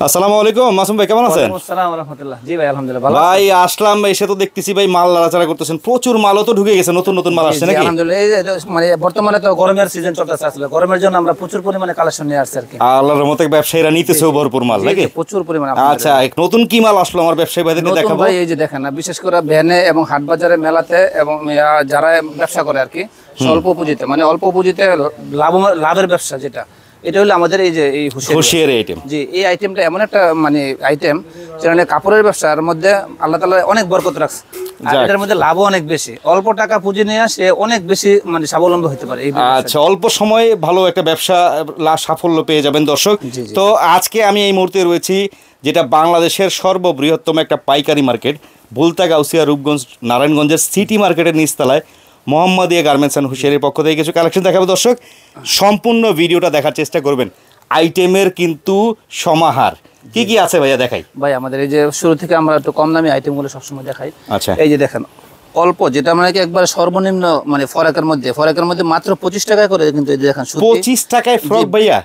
আসসালামু আলাইকুম মাসুম ভাই, কেমন আছেন? ওয়ালাইকুম আসসালাম ওয়া রাহমাতুল্লাহ। জি ভাই আলহামদুলিল্লাহ ভালো। ভাই আসলাম, এসে তো দেখতেছি ভাই মাল নাড়াচাড়া করতেছেন, প্রচুর মালও তো ঢুকে গেছে, নতুন নতুন মাল আসছে নাকি? আলহামদুলিল্লাহ। এই যে মানে বর্তমানে তো গরমের সিজন চলতেছে, আসলে গরমের জন্য আমরা প্রচুর পরিমাণে কালেকশন নিয়ে আসছি আর কি। আল্লাহর রহমতে ব্যবসায়ীরা নিতেছে ভরপুর মাল নাকি? প্রচুর পরিমাণে। আচ্ছা, নতুন কি মাল আসলো আমার ব্যবসায়ী ভাইদেরকে দেখাবো। ভাই এই যে দেখেন না, বিশেষ করে ভ্যানে এবং হাট বাজারে মেলাতে এবং যারা ব্যবসা করে আর কি স্বল্প পুঁজিতে, মানে অল্প পুঁজিতে লাভের ব্যবসা, যেটা এটা হলো আমাদের এই যে এই হুঁশিয়ারি আইটেম। জি, এই আইটেমটা এমন একটা মানে আইটেম যেখানে কাপড়ের ব্যবসার মধ্যে আল্লাহ তাআলা অনেক বরকত রাখছে, আর এটার মধ্যে লাভও অনেক বেশি। অল্প টাকা পুঁজি নিয়ে সে অনেক বেশি মানে স্বাবলম্বী হতে পারে। আচ্ছা, অল্প সময়ে ভালো একটা ব্যবসা সাফল্য পেয়ে যাবেন দর্শক। তো আজকে আমি এই মুহূর্তে রয়েছি যেটা বাংলাদেশের সর্ববৃহত্তম একটা পাইকারি মার্কেট, ভুলতা গাউসিয়া রূপগঞ্জ নারায়ণগঞ্জের সিটি মার্কেটের নিচতলায় মোহাম্মদিয়া গার্মেন্টস অ্যান্ড হুঁশিয়ারির পক্ষ থেকে কিছু কালেকশন দেখাবো দর্শক। সম্পূর্ণ ভিডিওটা দেখার চেষ্টা করবেন। আইটেমের কিন্তু সমাহার। কি কি আছে ভাইয়া দেখাই? ভাই আমাদের এই যে শুরু থেকে আমরা একটু কম দামি আইটেমগুলো সবসময় দেখাই। আচ্ছা, এই যে দেখেন অল্প, যেটা মানে একবার সর্বনিম্ন মানে ফরাকের মধ্যে মাত্র 25 টাকা করে, কিন্তু এই দেখেন 25 টাকায় ফ্রক ভাইয়া।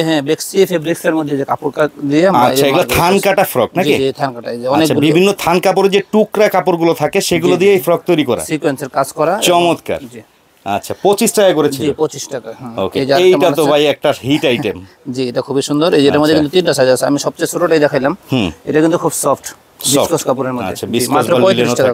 হ্যাঁ, বেক্সি ফেব্রিক্সের মধ্যে যে কাপড় দিয়ে। আচ্ছা, এগুলো থান কাটা ফ্রক নাকি? জি, থান কাটা। এই যে অনেক বিভিন্ন থান কাপড়ের যে টুকরা কাপড়গুলো থাকে সেগুলো দিয়ে এই ফ্রক তৈরি করা, সিকোয়েন্সের কাজ করা। চমৎকার। জি আচ্ছা, 25 টাকা করে ছিল। জি 25 টাকা। ওকে, এইটা তো ভাই একটা হিট আইটেম। জি, এটা খুবই সুন্দর। এই যেটার মধ্যে কিন্তু তিনটা সাইজ আছে, আমি সবচেয়ে ছোটটাই দেখাইলাম। এটা কিন্তু খুব সফট বিসকস কাপড়ের মধ্যে। আচ্ছা, মাত্র 35 টাকা।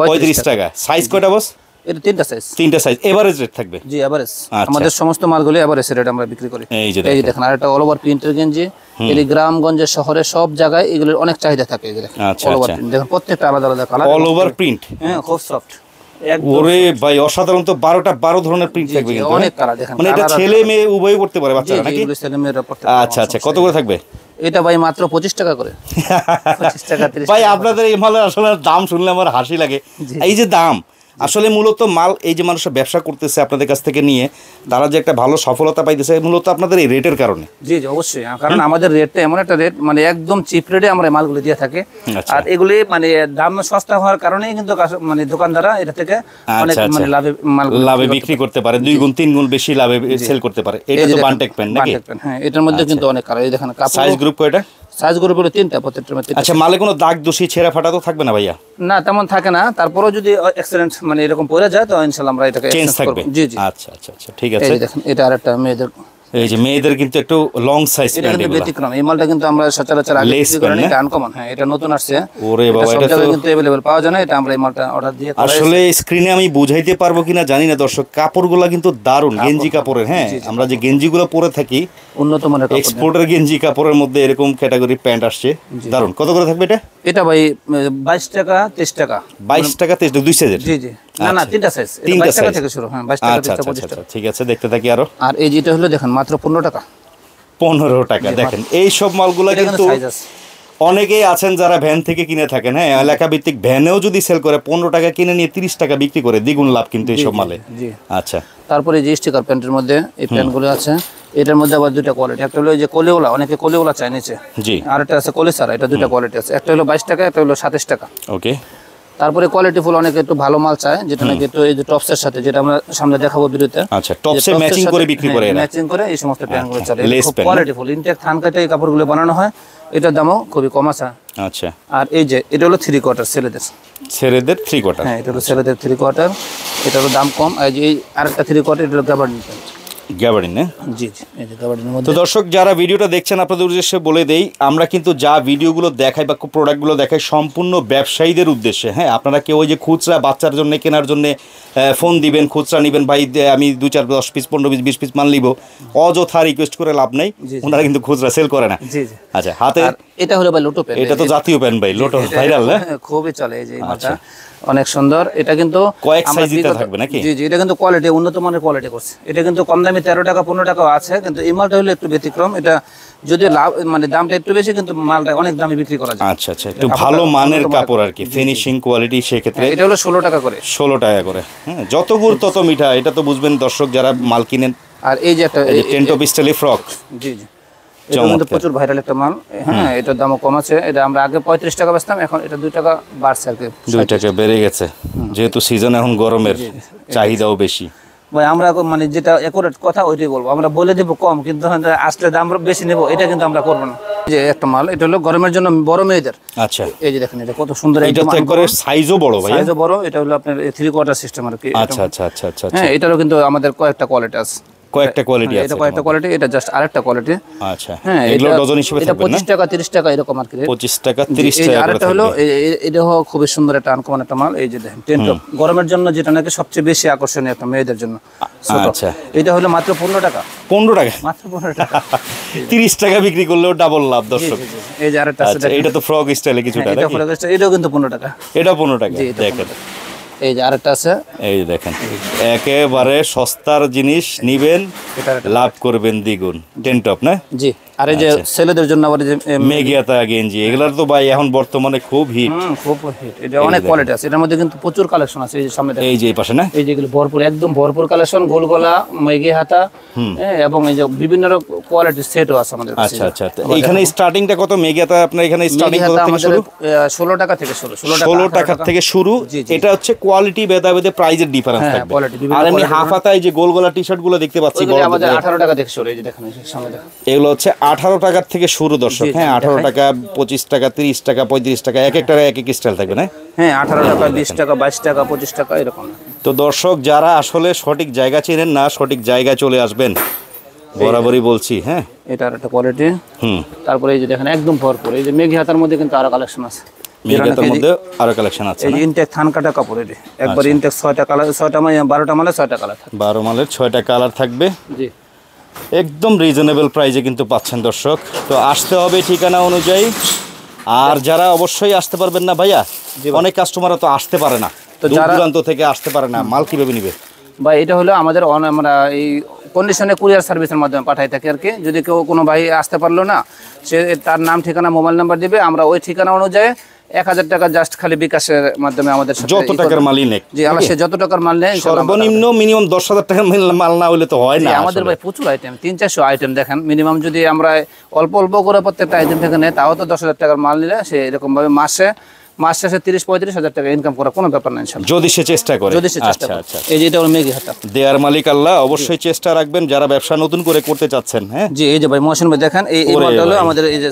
35 টাকা। সাইজ কয়টা বস? এটা তিনটা সাইজ। তিনটা সাইজ। এভারেজ রেট থাকবে? জি, এভারেজ। আমাদের সমস্ত মালগুলো এভারেজ রেট আমরা বিক্রি করি। এই যে দেখেন, আর একটা অল ওভার প্রিন্টের গেঞ্জি। এই গ্রামগঞ্জের শহরে সব জায়গায় এগুলোর অনেক চাহিদা থাকে। এই দেখেন অল ওভার প্রিন্ট, দেখেন প্রত্যেকটা আলাদা আলাদা কালার। All over print. হ্যাঁ, খুব সফট। ওরে ভাই অসাধারণ তো। 12 ধরনের প্রিন্ট থাকবে কিন্তু অনেক কালার। দেখেন মানে এটা ছেলে মেয়ে উভয়ই পড়তে পারে, বাচ্চারা নাকি? ছেলে মেয়েরা পড়তে পারে। আচ্ছা আচ্ছা, কত করে থাকবে এটা ভাই? মাত্র 25 টাকা করে। 25 টাকা 30 ভাই আপনাদের এই মালের আসলে দাম শুনলে আমার হাসি লাগে। এই যে দাম আসলে মূলত মাল এই যে মানুষরা ব্যবসা করতেছে আপনাদের কাছ থেকে নিয়ে, তারা যে একটা ভালো সফলতা পাইতেছে মূলত আপনাদের এই রেটের কারণে। জি জি অবশ্যই, কারণ আমাদের রেটটা এমন একটা রেট, মানে একদম চিপ রেটে আমরা মালগুলো দিয়ে থাকি। আর এগুলি মানে দাম সস্তা হওয়ার কারণেই কিন্তু মানে দোকানদাররা এটা থেকে অনেক মানে লাভে বিক্রি করতে পারে, 2 গুণ 3 গুণ বেশি লাভে সেল করতে পারে। এটা তো বান্টেক পেন নাকি? হ্যাঁ, এটার মধ্যে কিন্তু অনেক কালার। এই দেখেন কাপড়। সাইজ গ্রুপ কয়টা? সাইজ গ্রুপ হলো 3টা, প্রত্যেকটার মধ্যে। আচ্ছা, মালে কোনো দাগ দোষী ছেঁড়া ফাটা তো থাকবে না ভাইয়া? না, তেমন থাকে না। তারপরেও যদি অ্যাক্সিডেন্ট মানে এরকম পড়ে যায় তো ইনশাআল্লাহ আমরা এটাকে চেঞ্জ থাকবে। জি জি। আচ্ছা আচ্ছা আচ্ছা, ঠিক আছে। এই দেখেন এটা আরেকটা মেয়েদের। এই যে মেয়েদের কিন্তু একটু লং সাইজ প্যান্ট, এটা ব্যতিক্রম। এই মালটা কিন্তু আমরা সচরাচর আগে বিক্রি করি না, এটা আনকমন। হ্যাঁ, এটা নতুন আসছে। ওরে বাবা, এটা তো কিন্তু अवेलेबल পাওয়া যায় না। এটা আমরা এই মালটা অর্ডার দিয়ে আসলে স্ক্রিনে আমি বুঝাইতে পারবো কিনা জানি না দর্শক, কাপড়গুলো কিন্তু দারুণ গেঞ্জি কাপড়ের। হ্যাঁ, আমরা যে গেঞ্জিগুলো পরে থাকি উন্নত মানের কাপড়, এক্সপোর্টের গেঞ্জি কাপড়ের মধ্যে এরকম ক্যাটাগরি প্যান্ট আসছে, দারুণ। কত করে থাকবে এটা? এটা ভাই 22 টাকা 23 টাকা। 22 টাকা 23 টাকা, দুই সাইজের? জি জি। না না, তিনটা সাইজ। 22 টাকা থেকে শুরু। হ্যাঁ, 22 টাকা থেকে 25 টাকা। ঠিক আছে, দেখতে থাকি আরো। আর এই যেটা হলো দেখেন মাত্র 15 টাকা। 15 টাকা। দেখেন এই সব মালগুলো কিন্তু অনেকেই আছেন যারা ভ্যান থেকে কিনে থাকেন। হ্যাঁ, এলাকা ভিত্তিক ভ্যানেও যদি সেল করে 15 টাকা কিনে নিয়ে 30 টাকা বিক্রি করে, দ্বিগুণ লাভ কিন্তু এই সব মালে। আচ্ছা, তারপরে যে স্টিকার প্যান্টের মধ্যে এই প্যান্টগুলো আছে। এটার মধ্যে আবার দুইটা কোয়ালিটি। একটা হলো যে কোলেওলা, অনেকে কোলেওলা চায় নিচে। জি। আর একটা আছে কোলে সারা, এটা দুইটা কোয়ালিটি আছে। একটা হলো 22 টাকা, একটা হলো 27 টাকা। ওকে। তারপরে কোয়ালিটি ফুল অনেকে একটু ভালো মাল চায়, যেটা নাকি একটু এই যে টপসের সাথে, যেটা আমরা সামনে দেখাবো ভিডিওতে। আচ্ছা, টপসে ম্যাচিং করে বিক্রি করে, এরা ম্যাচিং করে এই সমস্ত প্যান্টগুলো চলে। খুব কোয়ালিটি ফুল ইনটেক থান কাটে এই কাপড়গুলো বানানো হয়। এটার দামও খুবই কম আছে। আচ্ছা। আর এই যে এটা হলো 3 কোয়ার্টার ছেলেদের 3 কোয়ার্টার। হ্যাঁ, এটা হলো ছেলেদের 3 কোয়ার্টার। এটারও দাম কম। এই যে আরেকটা 3 কোয়ার্টার, এটা হলো গাবার্ডিন প্যান্ট। গ্যাবার্ডিন না? জি জি, এই যে গাবার্ডিনের মধ্যে। তো দর্শক যারা ভিডিওটা দেখছেন আপনাদের উদ্দেশ্যে বলে দেই, আমরা কিন্তু যা ভিডিওগুলো দেখাই বা প্রোডাক্টগুলো দেখাই সম্পূর্ণ ব্যবসায়ীদের উদ্দেশ্যে। হ্যাঁ, আপনারা কেউ ওই যে খুচরা বাচ্চার জন্য কেনার জন্য ফোন দিবেন, খুচরা নেবেন, ভাই আমি 2 4 10 পিস 15 পিস 20 পিস মাল নিব, অযথা রিকোয়েস্ট করে লাভ নাই। ওনারা কিন্তু খুচরা সেল করে না। জি জি। আচ্ছা, হাতে এটা হলো ভাই লোটো প্যান্ট। এটা তো জাতীয় প্যান্ট ভাই, লোটো ভাইরাল না? খুবই চলে এই যে মালটা, অনেক সুন্দর। এটা কিন্তু কয়েক সাইজে থাকবে নাকি? জি জি, এটা কিন্তু কোয়ালিটি উন্নত মানের কোয়ালিটি করছে। এটা কিন্তু কম দামি 13 টাকা 15 টাকা আছে, কিন্তু এই মালটা হলো একটু ব্যতিক্রম। এটা যদি লাভ মানে দামটা একটু বেশি, কিন্তু মালটা অনেক দামে বিক্রি করা যায়। আচ্ছা আচ্ছা, একটু ভালো মানের কাপড় আর কি, ফিনিশিং কোয়ালিটি। সেক্ষেত্রে এটা হলো 16 টাকা করে। 16 টাকা করে। হ্যাঁ, যত গুড় তত মিঠা, এটা তো বুঝবেন দর্শক যারা মাল কিনেন। আর এই যে একটা টেন্টো পিস্টলি ফ্রক। জি জি, এটা কিন্তু প্রচুর ভাইরাল একটা মাল। হ্যাঁ, এটার দামও কম আছে। এটা আমরা আগে 35 টাকা বেচতাম, এখন এটা 2 টাকা বাড়ছে আর কি। 2 টাকা বেড়ে গেছে, যেহেতু সিজন এখন গরমের, চাহিদাও বেশি। ভাই আমরা মানে যেটা একুরেট কথা ওইটাই বলবো। আমরা বলে দেবো কম, কিন্তু আসলে দাম বেশি নেবো, এটা কিন্তু আমরা করবো না। যে একটা মাল, এটা হলো গরমের জন্য বড় মেয়েদের। আচ্ছা, এই যে দেখেন এটা কত সুন্দর, এটা তো একবারে সাইজও বড় ভাই, সাইজও বড়। এটা হলো আপনার 3/4 সিস্টেম আর কি। আচ্ছা আচ্ছা আচ্ছা আচ্ছা। হ্যাঁ, এটারও কিন্তু আমাদের কয়েকটা কোয়ালিটি আছে, কয়েকটা কোয়ালিটি আছে, এটা কয়েকটা কোয়ালিটি, এটা জাস্ট আরেকটা কোয়ালিটি। আচ্ছা, হ্যাঁ, এগুলো ডজন হিসেবে এটা থাকবে না? 25 টাকা 30 টাকা এরকম আর কি। 25 টাকা 30 টাকা করে আরেকটা হলো এটা খুবই সুন্দর একটা আনকমন একটা মাল। এই যে দেখেন টেন্টপ, গরমের জন্য যেটা নাকি সবচেয়ে বেশি আকর্ষণীয় একটা মেয়েদের জন্য। আচ্ছা, এটা হলো মাত্র 15 টাকা। 15 টাকা, মাত্র 15 টাকা। 30 টাকা বিক্রি করলেও ডাবল লাভ দর্শক। এই যে আরেকটা আছে, এটা তো ফ্রক স্টাইলে কিছুটা, এটা ফ্রক স্টাইল, এটাও কিন্তু 15 টাকা। এটা 15 টাকা দেখেন। এই যে আরেকটা আছে, এই যে দেখেন, একেবারে সস্তার জিনিস নিবেন, লাভ করবেন দ্বিগুণ। টেন্টপ না? জি। আর এই যে ছেলেদের জন্য আবার যে মেগিয়াতা গেঞ্জি, এগুলার তো ভাই এখন বর্তমানে খুব হিট, খুব হিট। এটা অনেক কোয়ালিটি আছে, এটার মধ্যে কিন্তু প্রচুর কালেকশন আছে। এই যে সামনে এই যে এই পাশে না, এই যেগুলো ভরপুর, একদম ভরপুর কালেকশন, গোল গলা, মেগি হাতা, এবং এই যে বিভিন্ন কোয়ালিটির সেটও আছে আমাদের কাছে। আচ্ছা আচ্ছা। এখানে স্টার্টিংটা কত মেগিয়াতা আপনার এখানে স্টার্টিং কত থেকে শুরু? 16 টাকা থেকে শুরু। 16 টাকা থেকে শুরু। এটা হচ্ছে কোয়ালিটি ভেদে প্রাইজের ডিফারেন্স থাকবে। আর এমনি হাফ হাতায় যে গোল গলা টি-শার্ট গুলো দেখতে পাচ্ছি বড়, আমাদের 18 টাকা থেকে শুরু। এই যে দেখেন সামনে দেখেন, এগুলো হচ্ছে 18 টাকা থেকে শুরু দর্শক। হ্যাঁ, 18 টাকা, 25 টাকা, 30 টাকা, 35 টাকা, এক একটার এক এক স্টাইল থাকবে না? হ্যাঁ, 18 টাকা, 20 টাকা, 22 টাকা, 25 টাকা এরকম। তো দর্শক যারা আসলে সঠিক জায়গা চেনেন না, সঠিক জায়গায় চলে আসবেন, বরাবরই বলছি। হ্যাঁ, এটা আর একটা কোয়ালিটি। তারপরে এই যে দেখেন একদম ভরপুর, এই যে মেঘি হাতার মধ্যে কিন্তু আরো কালেকশন আছে। মেঘাতার মধ্যে আরো কালেকশন আছে। এই যে ইনটেক থান কাটা কাপড়, এটা একবার ইনটেক 6টা কালার, 6টা মানে 12টা মালে 6টা কালার থাকবে। 12 মালের 6টা কালার থাকবে। জি, একদম রিজনেবল প্রাইসে কিন্তু পাচ্ছেন দর্শক। তো আসতে হবে ঠিকানা অনুযায়ী। আর যারা অবশ্যই আসতে পারবেন না ভাইয়া, অনেক কাস্টমাররা তো আসতে পারে না, তো দূরান্ত থেকে আসতে পারে না, মাল কিভাবে নিবে ভাই? এটা হলো আমাদের আমরা এই কন্ডিশনে কুরিয়ার সার্ভিসের মাধ্যমে পাঠাই থাকি আর কি। যদি কেউ কোনো ভাই আসতে পারলো না, সে তার নাম, ঠিকানা, মোবাইল নাম্বার দিবে, আমরা ওই ঠিকানা অনুযায়ী 1000 টাকা জাস্ট খালি বিকাশের মাধ্যমে আমাদের সাথে যত টাকার মালই নেক। জি, আমরা সে যত টাকার মাল নেই, সর্বনিম্ন মিনিমাম 10,000 টাকার মাল না হলে তো হয় না। আমাদের ভাই প্রচুর আইটেম, 300-400 আইটেম দেখেন মিনিমাম। যদি আমরা অল্প অল্প করে প্রত্যেকটা আইটেম থেকে নেই, তাও তো 10,000 টাকার মাল নিলে সে এরকম ভাবে মাস শেষে 30-35 হাজার টাকা ইনকাম করা কোনো ব্যাপার না ইনশাআল্লাহ, যদি সে চেষ্টা করে। আচ্ছা আচ্ছা। এই যে এটা হলো মেঘি হাতা, দেয়ার মালিক আল্লাহ। অবশ্যই চেষ্টা রাখবেন যারা ব্যবসা নতুন করে করতে চাচ্ছেন। হ্যাঁ জি। এই যে ভাই মহসিন ভাই দেখেন, এই মালটা হলো আমাদের, এই যে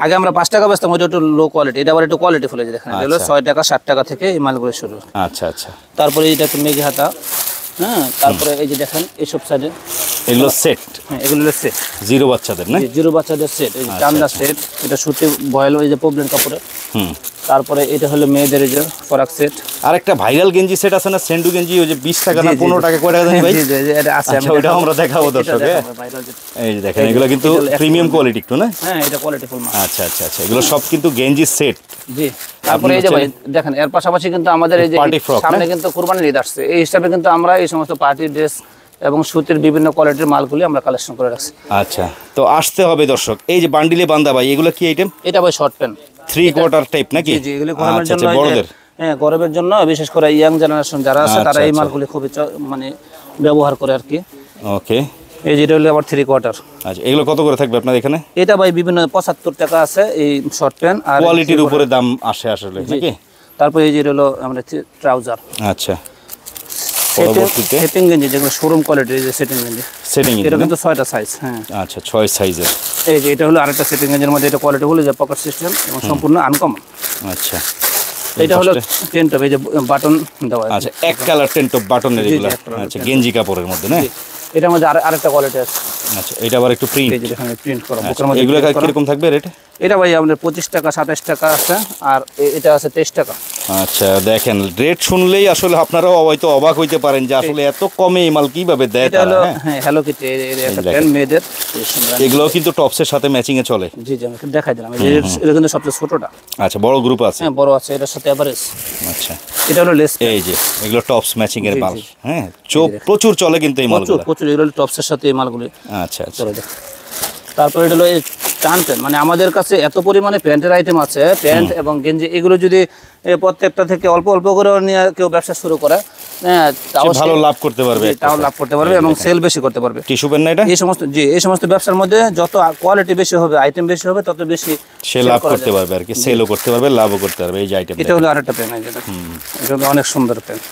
আগে আমরা 5 টাকা বেচতাম, ওইটা একটু লো কোয়ালিটি, এটা আবার একটু কোয়ালিটি ফুল। এই যে দেখেন, এটা হলো 6 টাকা 7 টাকা থেকে এই মালগুলো শুরু। আচ্ছা আচ্ছা। তারপরে এটা একটু মেঘি হাতা। হ্যাঁ, তারপরে এই যে দেখেন এইসব সাইডে এগুলো সেট। হ্যাঁ, এগুলো হলো সেট, জিরো বাচ্চাদের না? জিরো বাচ্চাদের সেট। এই যে চান্দা সেট, এটা সুতি বয়েল, এই যে প্রবলেম কাপড়ে। তারপরে এটা হলো মেয়েদের এই যে ফরাক সেট। আরেকটা ভাইরাল গেঞ্জি সেট আছে না, সেন্ডু গেঞ্জি, ওই যে 20 টাকা না 15 টাকা করে জানি ভাই? জি জি, এটা আছে, আচ্ছা, ওটা আমরা দেখাবো দর্শক। এই যে দেখেন, এগুলো কিন্তু প্রিমিয়াম কোয়ালিটি একটু না? হ্যাঁ, এটা কোয়ালিটি ফুল মাল। আচ্ছা আচ্ছা আচ্ছা। এগুলো সব কিন্তু গেঞ্জি সেট। জি। তারপরে এই যে ভাই দেখেন, এর পাশাপাশি কিন্তু আমাদের এই যে সামনে কিন্তু কুরবানির ঈদ আসছে, এই হিসাবে কিন্তু আমরা এই সমস্ত পার্টি ড্রেস এবং সুতির বিভিন্ন কোয়ালিটির মালগুলি আমরা কালেকশন করে রাখছি। আচ্ছা, তো আসতে হবে দর্শক। এই যে বান্ডিলে বান্দা ভাই, এগুলো কি আইটেম? এটা ভাই শর্ট প্যান্ট 3/4 টাইপ নাকি? জি, এগুলো গরমের জন্য, বড়দের। হ্যাঁ, গরমের জন্য বিশেষ করে ইয়াং জেনারেশন যারা আছে তারা এই মালগুলি খুবই মানে ব্যবহার করে আর কি। ওকে। এই যেটা হলো আবার 3/4। আচ্ছা, এগুলো কত করে থাকবে আপনার এখানে? এটা ভাই বিভিন্ন 75 টাকা আছে এই শর্ট প্যান্ট, আর কোয়ালিটির উপরে দাম আসে আসলে নাকি? তারপরে এই যেটা হলো আমাদের ট্রাউজার। আচ্ছা, পরবর্তীতে সেটিং গেঞ্জি, যেগুলো শোরুম কোয়ালিটির, এই যে সেটিং গেঞ্জি। সেটিং এটা কিন্তু 6টা সাইজ। হ্যাঁ, আচ্ছা, 6 সাইজের। এই যে এটা হলো আরেকটা সেটিং গেঞ্জের মধ্যে, এটা কোয়ালিটি হলো যে পকেট সিস্টেম এবং সম্পূর্ণ আনকমন। আচ্ছা, এটা হলো টেন্ট টপ, এই যে বাটন দেওয়া আছে। আচ্ছা, এক কালার টেন্ট টপ বাটনের এগুলো। আচ্ছা, গেঞ্জি কাপড়ের মধ্যে না? এটার মধ্যে আরেকটা কোয়ালিটি আছে। আচ্ছা, এটা আবার একটু প্রিন্ট, এই যে এখানে প্রিন্ট করা। এগুলো কি রকম থাকবে রেট? এটা ভাই আমাদের 25 টাকা 27 টাকা আছে, আর এটা আছে 23 টাকা। আচ্ছা, দেখেন রেট শুনলেই আসলে আপনারাও হয়তো অবাক হইতে পারেন যে আসলে এত কমে এই মাল কিভাবে দেয় এটা হলো। হ্যাঁ, হ্যালো কিটি একটা প্যান্ট মেয়েদের, এগুলো কিন্তু টপসের সাথে ম্যাচিং এ চলে। জি জি, আমি দেখাই দিলাম। এটা কিন্তু সবচেয়ে ছোটটা। আচ্ছা, বড় গ্রুপ আছে? হ্যাঁ, বড় আছে, এটার সাথে এভারেজ। আচ্ছা, এটা হলো লেস। এই যে এগুলো টপস ম্যাচিং এর মাল। হ্যাঁ, প্রচুর চলে কিন্তু এই মালগুলো, প্রচুর। এগুলো টপসের সাথে এই মালগুলো। আচ্ছা আচ্ছা। তারপরে এটা হলো এই টান প্যান্ট, মানে আমাদের কাছে এত পরিমাণে প্যান্টের আইটেম আছে, প্যান্ট এবং গেঞ্জি, এগুলো যদি প্রত্যেকটা থেকে অল্প অল্প করে নিয়ে কেউ ব্যবসা শুরু করে, হ্যাঁ, তাও ভালো লাভ করতে পারবে, তাও লাভ করতে পারবে এবং সেল বেশি করতে পারবে। টিস্যু প্যান্ট না এটা? এই সমস্ত ব্যবসার মধ্যে যত কোয়ালিটি বেশি হবে, আইটেম বেশি হবে, তত বেশি সে লাভ করতে পারবে আর কি, সেলও করতে পারবে, লাভও করতে পারবে। এই যে আইটেম, এটা হলো আরেকটা প্যান্ট, এটা হলো অনেক সুন্দর প্যান্ট।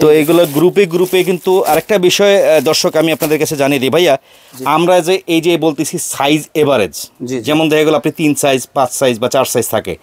তো এগুলো গ্রুপে গ্রুপে কিন্তু আরেকটা বিষয় দর্শক আমি আপনাদের কাছে জানিয়ে দিই ভাইয়া, আমরা যে এই যে বলতেছি সাইজ এভারেজ, যেমন দেখা গেল আপনি 3 সাইজ 5 সাইজ বা 4 সাইজ থাকে,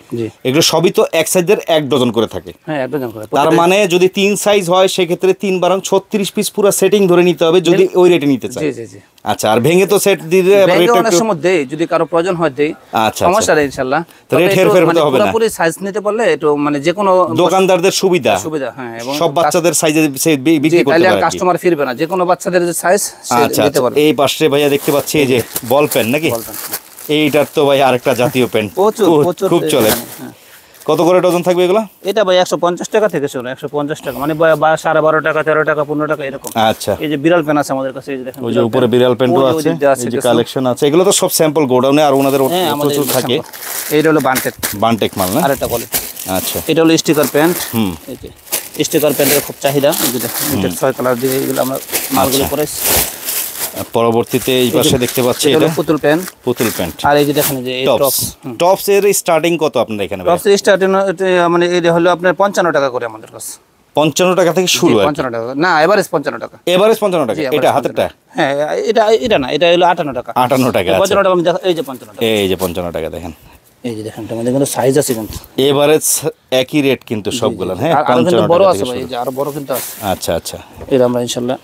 এগুলো সবই তো এক সাইজের 1 ডজন করে থাকে। হ্যাঁ 1 ডজন করে। তার মানে যদি 3 সাইজ হয় সেক্ষেত্রে 3 বারং 36 পিস পুরো সেটিং ধরে নিতে হবে যদি ওই রেটে নিতে চাই। জি জি জি। আচ্ছা, আর ভেঙে তো সেট দিলে রেট অনেক সময় দেই, যদি কারো প্রয়োজন হয় দেই। আচ্ছা, সমস্যা নেই ইনশাআল্লাহ। রেট হেরফের হতে হবে না, পুরোপুরি সাইজ নিতে পারলে একটু মানে যে কোনো দোকানদারদের সুবিধা। হ্যাঁ, এবং সব বাচ্চাদের সাইজে বিক্রি করতে পারে, কাস্টমার ফিরবে না, যে কোনো বাচ্চাদের যে সাইজ আচ্ছা নিতে পারবে। এই পাশে ভাইয়া দেখতে পাচ্ছি এই যে বল পেন নাকি, এইটার তো ভাই আরেকটা জাতীয় পেন খুব চলে। কত করে ডজন থাকবে এগুলো? এটা ভাই 150 টাকা থেকে শুরু, 150 টাকা মানে 12.5 টাকা, 13 টাকা, 15 টাকা এরকম। আচ্ছা, এই যে বিড়াল পেন আছে আমাদের কাছে, এই যে দেখেন ওই যে উপরে বিড়াল পেনও আছে, এই যে কালেকশন আছে। এগুলো তো সব স্যাম্পল গোডাউনে আর ওনাদের প্রচুর থাকে। এইটা হলো বানটেক মাল না, আরেকটা কোয়ালিটি। আচ্ছা, এটা হলো স্টিকার প্যান্ট। এই যে স্টিকার প্যান্টের খুব চাহিদা, এই যে দেখেন এটা 6 কালার দিয়ে এগুলো আমরা মালগুলো করেছি। পরবর্তীতে এই পাশে দেখতে পাচ্ছি এটা পুতুল প্যান্ট। আর এই যে দেখেন যে এই টপস এর স্টার্টিং কত আপনাদের এখানে? টপস এর স্টার্টিং মানে এটা হলো আপনার 55 টাকা করে আমাদের কাছে। 55 টাকা থেকে শুরু হয়? 55 টাকা না, এভারেজ 55 টাকা। এভারেজ 55 টাকা। এটা হাতেরটা? হ্যাঁ, এটা না, এটা হলো 58 টাকা। 58 টাকা। 55 টাকা আমি এই যে 55 টাকা। এই যে 55 টাকা দেখেন, এই যে দেখেন আমাদের কিন্তু সাইজ আছে কিন্তু এভারেজ একই রেট কিন্তু সবগুলো। হ্যাঁ, 55 বড় আছে ভাই, এই যে আরো বড় কিন্তু আছে। আচ্ছা আচ্ছা, এটা আমরা ইনশাআল্লাহ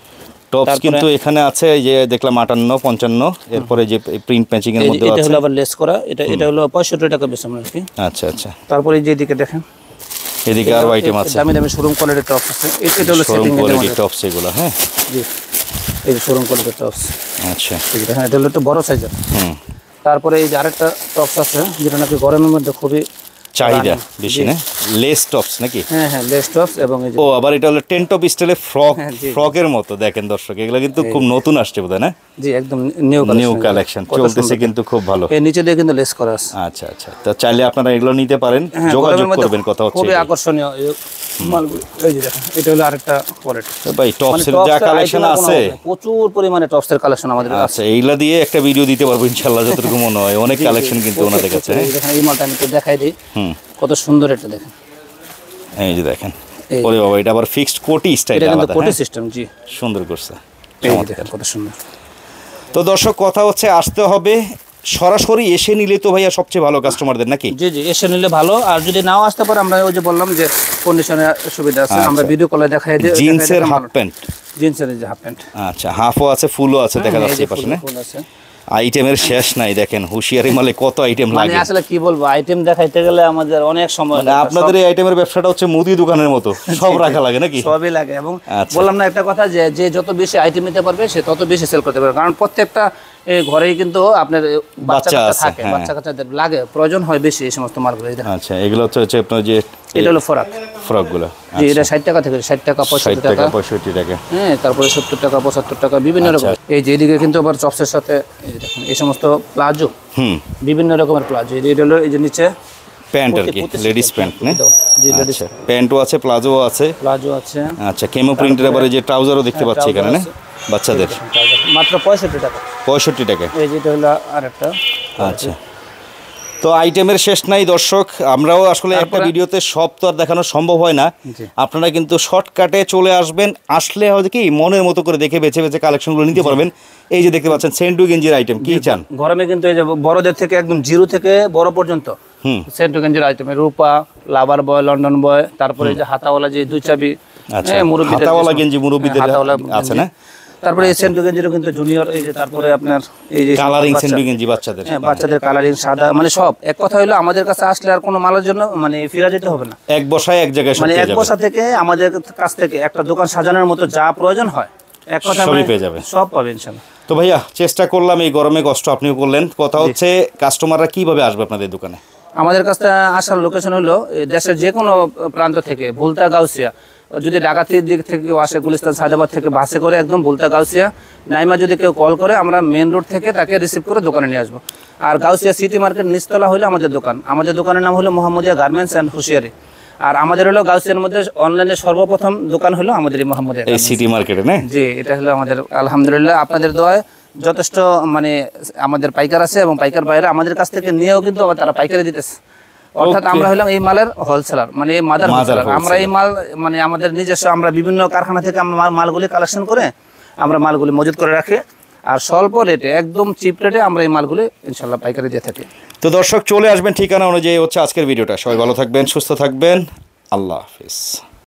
টপস কিন্তু এখানে আছে, এই যে দেখলাম 58 55, এরপরে যে প্রিন্ট ম্যাচিং এর মধ্যে আছে। এটা হলো আবার লেস করা, এটা হলো 65 টাকা বেশ আমরা কি। আচ্ছা আচ্ছা, তারপরে এই যে এদিকে দেখেন, এদিকে আরো আইটেম আছে, দামি দামি শোরুম কোয়ালিটি টপস আছে। এটা হলো সেটিং কোয়ালিটি টপস এগুলো। হ্যাঁ জি, এই যে শোরুম কোয়ালিটি টপস। আচ্ছা, এটা হলো একটু বড় সাইজের। তারপরে এই যে আরেকটা টপস আছে যেটা নাকি গরমের মধ্যে খুবই চাহিদা বেশি, না লেস টপস নাকি? হ্যাঁ হ্যাঁ, লেস টপস। এবং এই যে আবার এটা হলো টেন্ট টপ স্টাইলে ফ্রকের মতো দেখেন দর্শক, এগুলো কিন্তু খুব নতুন আসছে বোধহয় না? জি, একদম নিউ কালেকশন চলতেছে কিন্তু খুব ভালো। এর নিচে দিয়ে কিন্তু লেস করা আছে। আচ্ছা আচ্ছা, তো চাইলে আপনারা এগুলো নিতে পারেন, যোগাযোগ করবেন। কথা হচ্ছে খুবই আকর্ষণীয় মালগুলো। এই যে দেখেন, এটা হলো আরেকটা কোয়ালিটি ভাই, টপসের যা কালেকশন আছে, প্রচুর পরিমাণে টপসের কালেকশন আমাদের কাছে আছে। এইগুলা দিয়ে একটা ভিডিও দিতে পারবো ইনশাআল্লাহ, যতটুকু মনে হয়। অনেক কালেকশন কিন্তু ওনাদের কাছে। দেখেন এই মালটা আমি একটু দেখাই দিই, কত সুন্দর এটা দেখেন। এই যে দেখেন, ওরে বাবা, এটা আবার ফিক্সড কোটি স্টাইল, এটা কিন্তু কোটি সিস্টেম। জি, সুন্দর করছে, এই যে দেখেন কত সুন্দর। তো দর্শক কথা হচ্ছে আসতে হবে সরাসরি, এসে নিলে তো ভাইয়া সবচেয়ে ভালো কাস্টমারদের নাকি? জি জি, এসে নিলে ভালো। আর যদি নাও আসতে পারে, আমরা ওই যে বললাম যে কন্ডিশনের সুবিধা আছে, আমরা ভিডিও কলে দেখাই দিই। জিন্সের হাফ প্যান্ট, জিন্সের যে হাফ প্যান্ট, আচ্ছা, হাফও আছে ফুলও আছে, দেখা যাচ্ছে এই পাশে না? আইটেমের শেষ নাই, দেখেন হুশিয়ারি মালে কত আইটেম লাগে। মানে আসলে কি বলবো, আইটেম দেখাইতে গেলে আমাদের অনেক সময় লাগে। আপনাদের এই আইটেমের ব্যবসাটা হচ্ছে মুদি দোকানের মতো, সব রাখা লাগে নাকি? সবই লাগে। এবং বললাম না একটা কথা, যে যত বেশি আইটেম নিতে পারবে সে তত বেশি সেল করতে পারবে। কারণ প্রত্যেকটা ঘরেই কিন্তু আপনার বাচ্চা থাকে, বাচ্চা কাচ্চাদের লাগে, প্রয়োজন হয় বেশি এই সমস্ত মালগুলো। আচ্ছা, এগুলো হচ্ছে আপনার যে এটা হলো ফ্রকগুলো, যে এটা 60 টাকা থেকে 60 টাকা 65 টাকা 65 টাকা, হ্যাঁ, তারপরে 70 টাকা 75 টাকা বিভিন্ন রকম। এই যে এদিকে কিন্তু আবার চপসের সাথে এই যে দেখুন এই সমস্ত প্লাজো, বিভিন্ন রকমের প্লাজো। এটা হলো এই যে নিচে প্যান্ট আর কি, লেডিস প্যান্ট না? জি, লেডিস প্যান্টও আছে, প্লাজোও আছে। আচ্ছা, কেমো প্রিন্টের আবার যে ট্রাউজারও দেখতে পাচ্ছি এখানে না, বাচ্চাদের মাত্র 65 টাকা। 65 টাকা। এই যেটা হলো আরেকটা। আচ্ছা, তো আইটেমের শেষ নাই দর্শক, আমরাও আসলে একটা ভিডিওতে সব তো আর দেখানো সম্ভব হয় না। আপনারা কিন্তু শর্টকাটে চলে আসবেন, আসলে হয়তো কি মনের মতো করে দেখে বেছে বেছে কালেকশনগুলো নিতে পারবেন। এই যে দেখতে পাচ্ছেন সেন্টু গেঞ্জির আইটেম, কি চান? গরমে কিন্তু এই যে বড়দের থেকে একদম জিরো থেকে বড় পর্যন্ত সেন্টু গেঞ্জির আইটেম, রূপা, লাভার বয়, লন্ডন বয়, তারপরে এই যে হাতাওয়ালা যে দুই চাবি, হাতাওয়ালা গেঞ্জি মুরব্বিদের আছে না? তারপরে এই সেন্টু গেঞ্জিরও কিন্তু জুনিয়র, এই যে তারপরে আপনার এই যে কালারিং সেন্টু গেঞ্জি বাচ্চাদের, হ্যাঁ, বাচ্চাদের কালারিং সাদা, মানে সব। এক কথা হলো আমাদের কাছে আসলে আর কোনো মালের জন্য মানে ফিরে যেতে হবে না, এক বসায় এক জায়গায়, মানে এক বসা থেকে আমাদের কাছ থেকে একটা দোকান সাজানোর মতো যা প্রয়োজন হয় এক কথা সবই পেয়ে যাবে, সব পাবেন ইনশাআল্লাহ। তো ভাইয়া চেষ্টা করলাম, এই গরমে কষ্ট আপনিও করলেন। কথা হচ্ছে কাস্টমাররা কিভাবে আসবে আপনাদের দোকানে? আমাদের কাছে আসার লোকেশন হলো দেশের যে কোনো প্রান্ত থেকে, ভুলতা গাউসিয়া। যদি ডাকাতির দিক থেকে আসে, গুলিস্তান সায়দাবাদ থেকে বাসে করে একদম ভুলতা গাউসিয়া নাইমা যদি কেউ কল করে, আমরা মেন রোড থেকে তাকে রিসিভ করে দোকানে নিয়ে আসবো। আর গাউসিয়া সিটি মার্কেট নিচতলা হলো আমাদের দোকান। আমাদের দোকানের নাম হলো মোহাম্মদিয়া গার্মেন্টস অ্যান্ড হুশিয়ারি। আর আমাদের হলো গাউসিয়ার মধ্যে অনলাইনে সর্বপ্রথম দোকান হলো আমাদের এই মোহাম্মদিয়া সিটি মার্কেটে না? জি, এটা হলো আমাদের। আলহামদুলিল্লাহ আপনাদের দোয়ায় যথেষ্ট মানে আমাদের পাইকার আছে, এবং পাইকার বাইরে আমাদের কাছ থেকে নিয়েও কিন্তু আবার তারা পাইকারি দিতেছে। অর্থাৎ আমরা হলাম এই মালের হোলসেলার, মানে মাদার হোলসেলার। আমরা এই মাল মানে আমাদের নিজস্ব, আমরা বিভিন্ন কারখানা থেকে আমরা মালগুলি কালেকশন করে আমরা মালগুলি মজুত করে রাখি, আর স্বল্প রেটে, একদম চিপ রেটে আমরা এই মালগুলি ইনশাল্লাহ পাইকারি দিয়ে থাকি। তো দর্শক চলে আসবেন ঠিকানা অনুযায়ী হচ্ছে আজকের ভিডিওটা। সবাই ভালো থাকবেন, সুস্থ থাকবেন, আল্লাহ হাফিজ।